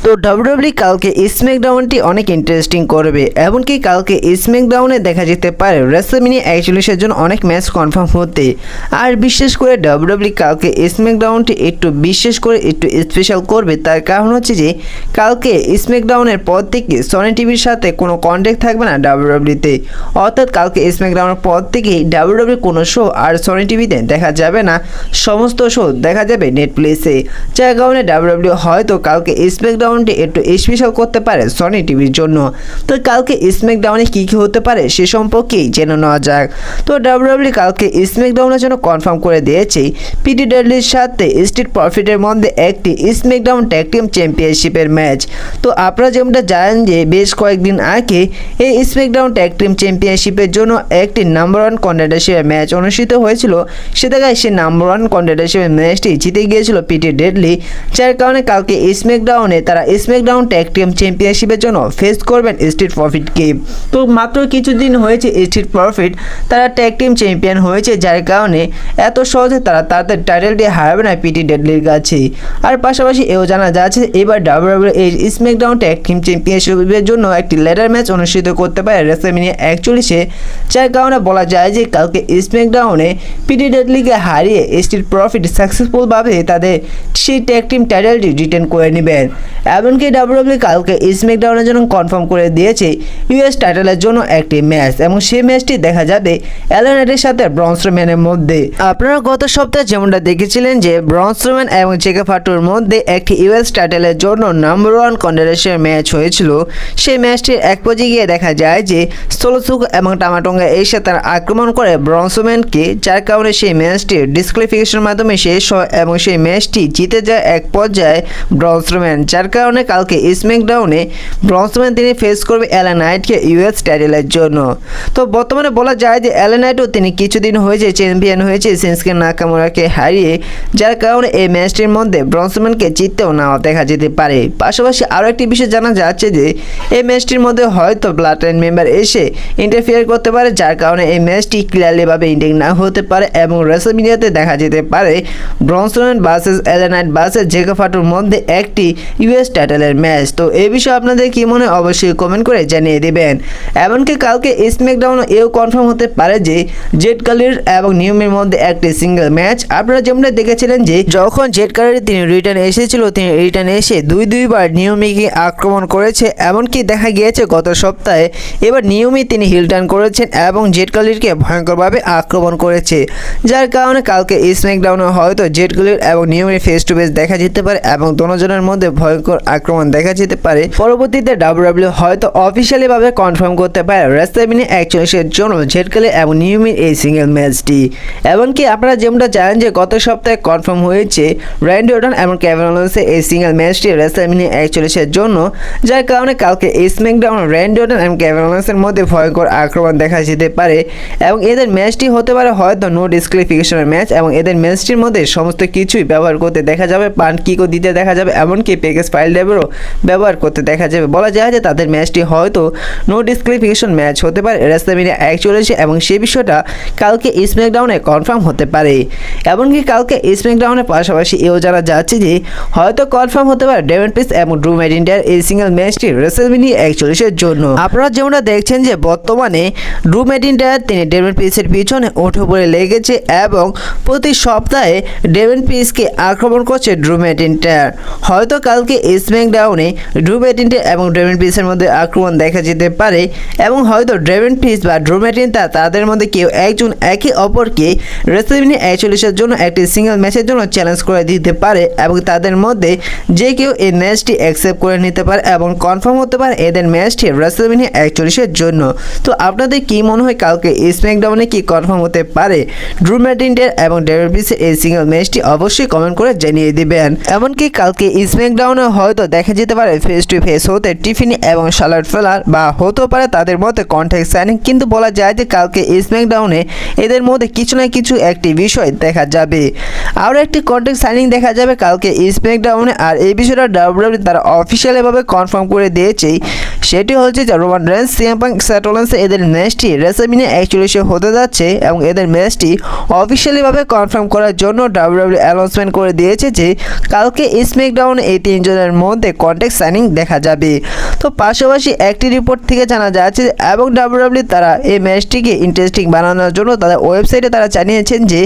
তো ডাব্লিউডাব্লিউ কালকে স্ম্যাকডাউনটি অনেক ইন্টারেস্টিং করবে, এমনকি কালকে স্ম্যাকডাউনে দেখা যেতে পারে রেসলম্যানিয়া 41 জন্য অনেক ম্যাচ কনফার্ম হতে। আর বিশেষ করে ডাব্লিউডাব্লিউ কালকে স্ম্যাকডাউনটি একটু স্পেশাল করবে। তার কারণ হচ্ছে যে কালকে স্ম্যাকডাউনের পর থেকে সনি টিভির সাথে কোনো কন্ট্যাক্ট থাকবে না ডাব্লিউডাব্লিউতে, অর্থাৎ কালকে স্ম্যাকডাউনের পর থেকেই ডাব্লিউডাব্লিউ কোনো শো আর সনি টিভিতে দেখা যাবে না, সমস্ত শো দেখা যাবে নেটফ্লিক্সে। যার কারণে ডাব্লিউডাব্লিউ হয়তো কালকে স্ম্যাকডাউনটি একটু স্পেশাল করতে পারে সনি টিভির জন্য। তো কালকে স্ম্যাকডাউনে কী কী হতে পারে সে সম্পর্কেই জেনে নেওয়া যাক। তো ডাব্লিউডাব্লিউ কালকে স্ম্যাকডাউনের জন্য কনফার্ম করে দিয়েছে পিটি ডেডলির সাথে স্ট্রিট প্রফিটের মধ্যে একটি স্ম্যাকডাউন ট্যাগ টিম চ্যাম্পিয়নশিপের ম্যাচ। তো আপনারা যেমনটা জানেন যে বেশ কয়েকদিন আগে এই স্ম্যাকডাউন ট্যাগ টিম চ্যাম্পিয়নশিপের জন্য একটি নাম্বার 1 কন্টেন্ডারশিপের ম্যাচ অনুষ্ঠিত হয়েছিল। সেটাকে সে নাম্বার 1 কন্টেন্ডারশিপের ম্যাচটি জিতে গিয়েছিল পিটি ডেডলি। যার কারণে কালকে স্ম্যাকডাউনে তারা স্ম্যাকডাউন ট্যাগ টিম চ্যাম্পিয়নশিপের জন্য ফেস করবেন স্ট্রিট প্রফিটকে। তো মাত্র কিছুদিন হয়েছে স্ট্রিট প্রফিট তারা ট্যাগ টিম চ্যাম্পিয়ন হয়েছে, যার কারণে এত সহজে তারা তাদের টাইটেলটি হারাবে না পিটি ডেডলির কাছে। আর পাশাপাশি এও জানা যাচ্ছে এবার ডাব্লিউডাব্লিউ এই স্ম্যাকডাউন ট্যাগ টিম চ্যাম্পিয়নশিপের জন্য একটি লেডার ম্যাচ অনুষ্ঠিত করতে পারে রেসলম্যানিয়া 41-এ। যার কারণে বলা যায় যে কালকে স্ম্যাকডাউনে পিটি ডেডলিকে হারিয়ে স্ট্রিট প্রফিট সাকসেসফুলভাবে তাদের সেই ট্যাগ টিম টাইটেলটি রিটেন করে নেবেন। এমনকি ডাব্লিউডাব্লিউ কালকে স্ম্যাকডাউনের জন্য কনফার্ম করে দিয়েছে ইউএস টাইটেলের জন্য একটি ম্যাচ, এবং সেই ম্যাচটি দেখা যাবে অ্যালান নাইটের সাথে ব্রন স্ট্রোম্যানের মধ্যে। আপনারা গত সপ্তাহে যেমনটা দেখেছিলেন যে ব্রন স্ট্রোম্যান এবং জেকে ফাটুর মধ্যে একটি ইউএস টাইটেলের জন্য নাম্বার 1 কন্টেন্ডারশিপ ম্যাচ হয়েছিল। সেই ম্যাচটির এক পর্যায়ে গিয়ে দেখা যায় যে সোলোসুক এবং টামাটঙ্গা এসে তারা আক্রমণ করে ব্রন স্ট্রোম্যানকে, যার কারণে সেই ম্যাচটি ডিসক্লিফিকেশনের মাধ্যমে শেষ হয় এবং সেই ম্যাচটি জিতে যায় এক পর্যায়ে ব্রন স্ট্রোম্যান। যার কারণে কালকে স্ম্যাকডাউনে ব্রন স্ট্রোম্যান তিনি ফেস করবে অ্যালান নাইটকে ইউএস টাইটেলের জন্য। তো বর্তমানে বলা যায় যে অ্যালান নাইটও তিনি কিছুদিন হয়েছে চ্যাম্পিয়ন হয়েছে শিনস্কে নাকামুরাকে হারিয়ে, যার কারণে এই ম্যাচটির মধ্যে ব্রন স্ট্রোম্যানকে জিততেও নাও দেখা যেতে পারে। পাশাপাশি আরও একটি বিষয় জানা যাচ্ছে যে এই ম্যাচটির মধ্যে হয়তো ব্লাড লাইন মেম্বার এসে ইন্টারফিয়ার করতে পারে, যার কারণে এই ম্যাচটি ক্লিয়ারলিভাবে ইন্ডিং না হতে পারে এবং রেসলম্যানিয়াতে দেখা যেতে পারে Braun Strowman versus Alan Knight versus জেকে ফাটুর মধ্যে একটি ইউএস টাইটেলের ম্যাচ। তো এই বিষয়ে আপনাদের কি মনে হয় অবশ্যই কমেন্ট করে জানিয়ে দিবেন। এমনকি কালকে স্ম্যাকডাউন এও কনফার্ম হতে পারে যে জেড কালির এবং নিয়মের মধ্যে একটি সিঙ্গেল ম্যাচ। আপনারা যেমনটা দেখেছিলেন যে যখন জেড কালির তিনি রিটার্ন এসেছিল, তিনি রিটার্ন এসে দুইবার নিয়মিকে আক্রমণ করেছে। এমনকি দেখা গিয়েছে গত সপ্তাহে এবার নিয়মই তিনি হিল টার্ন করেছেন এবং জেড কালিরকে ভয়ঙ্করভাবে আক্রমণ করেছে, যার কারণে কালকে স্ম্যাকডাউনে হয়তো জেড কালির এবং নিয়মের ফেস টু ফেস দেখা যেতে পারে এবং দুজনের মধ্যে ভয়ঙ্কর আক্রমণ দেখা যেতে পারে। পরবর্তীতে ডাব্লিউডাব্লিউ হয়তো অফিসিয়ালি ভাবে কনফার্ম করতে পারে রেসলম্যানিয়া 41-এর জন্য জেড কালি এবং নিয়মের এই সিঙ্গেল ম্যাচটি। এমনকি আপনারা যেমনটা জানেন যে গত সপ্তাহে কনফার্ম হয়েছে র্যান্ডি অর্টন এবং কেভিন ওলেন্সের এই সিঙ্গেল ম্যাচটি রেসলম্যানিয়া 41-এর জন্য, যার কারণে কালকে স্ম্যাকডাউন র্যান্ডি অর্টন এবং কেভিন ওলেন্সের মধ্যে ভয়ঙ্কর আক্রমণ দেখা যেতে পারে এবং এদের ম্যাচটি হতে পারে হয়তো নো ডিসক্লিফিকেশনের ম্যাচ এবং এদের ম্যাচটির মধ্যে সমস্ত কিছুই ব্যবহার করতে দেখা যাবে, পান্ট কিকও দিতে দেখা যাবে, এমনকি প্যাকেজ ফাইল ড্রাইভারও ব্যবহার করতে দেখা যাবে। বলা যায় যে তাদের ম্যাচটি হয়তো নো ডিসক্লিফিকেশন ম্যাচ হতে পারে রেসলম্যানিয়া 41-এ এবং সেই বিষয়টা কালকে স্ম্যাকডাউনে কনফার্ম হতে পারে। এমনকি কালকে স্ম্যাকডাউনের পাশাপাশি এও জানা যাচ্ছে যে হয়তো কনফার্ম হতে পারে ডেমিয়ান প্রিস্ট এবং ড্রু ম্যাকইন্টায়ার এই সিঙ্গেল ম্যাচটি রেসলম্যানিয়া 41-এর জন্য। আপনারা যেমনটা দেখছেন যে বর্তমানে ড্রু ম্যাকইন্টায়ার তিনি ডেমিয়ান প্রিস্টের পিছনে উঠে পড়ে লেগেছে এবং প্রতি সপ্তাহে ডেমিয়ান প্রিস্টকে আক্রমণ করছে ড্রু ম্যাকইন্টায়ার। হয়তো কালকে স্ম্যাকডাউনে ড্রু ম্যাকইন্টায়ার এবং ডেমিয়ান প্রিস্টের মধ্যে আক্রমণ দেখা যেতে পারে এবং হয়তো ডেমিয়ান প্রিস্ট বা ড্রু ম্যাকইন্টায়ার তাদের মধ্যে কেউ একজন একে অপরকে রেসলম্যানিয়া 41-এর জন্য একটি সিঙ্গেল ম্যাচের জন্য চ্যালেঞ্জ করে দিতে পারে এবং তাদের মধ্যে যে কেউ এই ম্যাচটি অ্যাকসেপ্ট করে নিতে পারে এবং কনফার্ম হতে পারে এদের ম্যাচটি রেসলম্যানিয়া 41-এর জন্য। তো আপনাদের কি মনে হয় কালকে স্ম্যাকডাউনে কি কনফার্ম হতে পারে ড্রু ম্যাকইন্টায়ার এবং ডেমিয়ান প্রিস্টের এই সিঙ্গেল ম্যাচটি অবশ্যই কমেন্ট করে জানিয়ে দিবেন। এমনকি কালকে স্ম্যাকডাউনে হয়তো দেখা যেতে পারে ফেস টু ফেস হতে টিফিনি এবং শার্লট ফ্লেয়ার বা হতে পারে তাদের মধ্যে কন্ট্যাক্ট সাইনিং, কিন্তু বলা যায় যে কালকে স্ম্যাকডাউনে এদের মধ্যে কিছু না কিছু একটি বিষয় দেখা যাবে। আরও একটি কন্ট্যাক্ট সাইনিং দেখা যাবে কালকে স্ম্যাকডাউনে, আর এই বিষয়টা ডাব্লিউডাব্লিউ তারা অফিসিয়ালিভাবে কনফার্ম করে দিয়েছে সেটি হচ্ছে যে Roman Reigns, CM punk, Seth Rollins এদের ম্যাচটি রেসলম্যানিয়া 41 হতে যাচ্ছে এবং এদের ম্যাচটি অফিসিয়ালিভাবে কনফার্ম করার জন্য ডাব্লিউডাব্লিউ অ্যানাউন্সমেন্ট করে দিয়েছে যে কালকে স্ম্যাকডাউনে এই তিনজনের মধ্যে কন্ট্যাক্ট সাইনিং দেখা যাবে। তো পাশাপাশি একটি রিপোর্ট থেকে জানা যাচ্ছে এবং ডাব্লিউডাব্লিউ তারা এই ম্যাচটিকে ইন্টারেস্টিং বানানোর জন্য তাদের ওয়েবসাইটে তারা জানিয়েছেন যে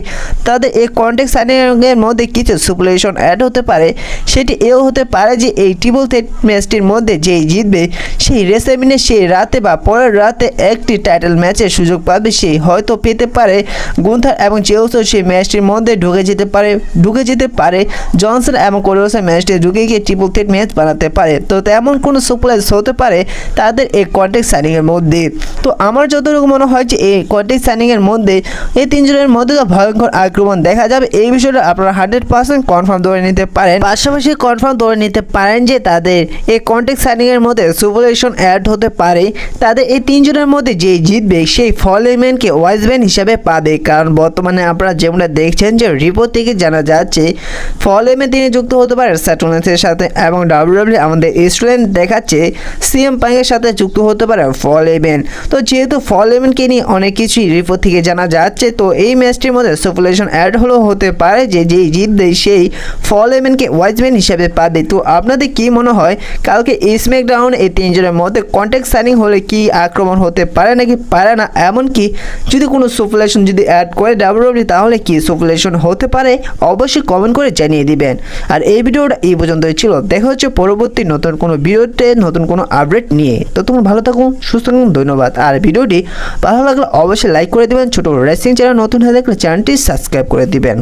তাদের এই কন্ট্যাক্ট সাইনিংয়ের মধ্যে কিছু স্পেকুলেশন অ্যাড হতে পারে। সেটি এও হতে পারে যে এই ট্রিপল থ্রেট ম্যাচটির মধ্যে যেই জিতবে সেই রেসলম্যানিয়া সেই রাতে বা পরের রাতে একটি টাইটেল ম্যাচের সুযোগ পাবে, সেই হয়তো পেতে পারে গুন্থার এবং চেউসো সেই ম্যাচটির মধ্যে ঢুকে যেতে পারে জনসন এবং কোরিওসের ম্যাচটি ঢুকে গিয়ে ট্রিপল থ্রেট ম্যাচ বানাতে পারে। তো তেমন কোনো সারপ্রাইজ হতে পারে তাদের এই কন্ট্যাক্ট সাইনিংয়ের মধ্যে। তো আমার যতটুকু মনে হয় যে এই কন্ট্যাক্ট সাইনিংয়ের মধ্যে এই তিনজনের মধ্যে তো ভয়ঙ্কর আক্রমণ দেখা যাবে, এই বিষয়টা আপনারা 100% কনফার্ম ধরে নিতে পারেন। পাশাপাশি কনফার্ম ধরে নিতে পারেন যে তাদের এই কন্ট্যাক্ট সাইনিংয়ের মধ্যে সুপারলেশন অ্যাড হতে পারে। তাদের এই তিনজনের মধ্যে যেই জিতবে সেই ফলেম্যানকে ওয়াইজম্যান হিসাবে পাবে, কারণ বর্তমানে আপনারা যেমনটা দেখছেন যে রিপোর্ট থেকে জানা যাচ্ছে ফলেম্যান তিনি যুক্ত হতে পারে সেথ রোলিন্সের সাথে এবং ডাব্লিউডাব্লিউ আমাদের স্টুডেন্ট দেখাচ্ছে সিএম পাঙ্কের সাথে যুক্ত হতে পারে ফলেম্যান। তো যেহেতু ফলেম্যানকে নিয়ে অনেক কিছুই রিপোর্ট থেকে জানা যাচ্ছে, তো এই ম্যাচটির মধ্যে সুপারলেশন অ্যাড হলেও হতে পারে যে যেই জিতবে সেই ফলেম্যানকে ওয়াইজম্যান হিসাবে পাবে। তো আপনাদের কি মনে হয় কালকে স্ম্যাকডাউন এই তিনজনের মধ্যে কন্ট্যাক্ট সাইনিং হলে কি আক্রমণ হতে পারে নাকি পারে না, এমনকি যদি কোনো সুপারলেশন যদি অ্যাড করে ডাব্লিউডাব্লিউ তাহলে কি সুপারলেশন হতে পারে, অবশ্যই কমেন্ট করে জানিয়ে দিবেন। আর এই ভিডিওটা এই পর্যন্তই ছিল, দেখা হচ্ছে পরবর্তী নতুন কোনো ভিডিওতে নতুন কোনো আপডেট নিয়ে। তো তোমরা ভালো থাকুন, সুস্থ থাকুন, ধন্যবাদ। আর ভিডিওটি ভালো লাগলে অবশ্যই লাইক করে দিবেন, ছোট রেসলিং চ্যানেল নতুন হয়ে দেখলে চ্যানেলটি সাবস্ক্রাইব করে দিবেন।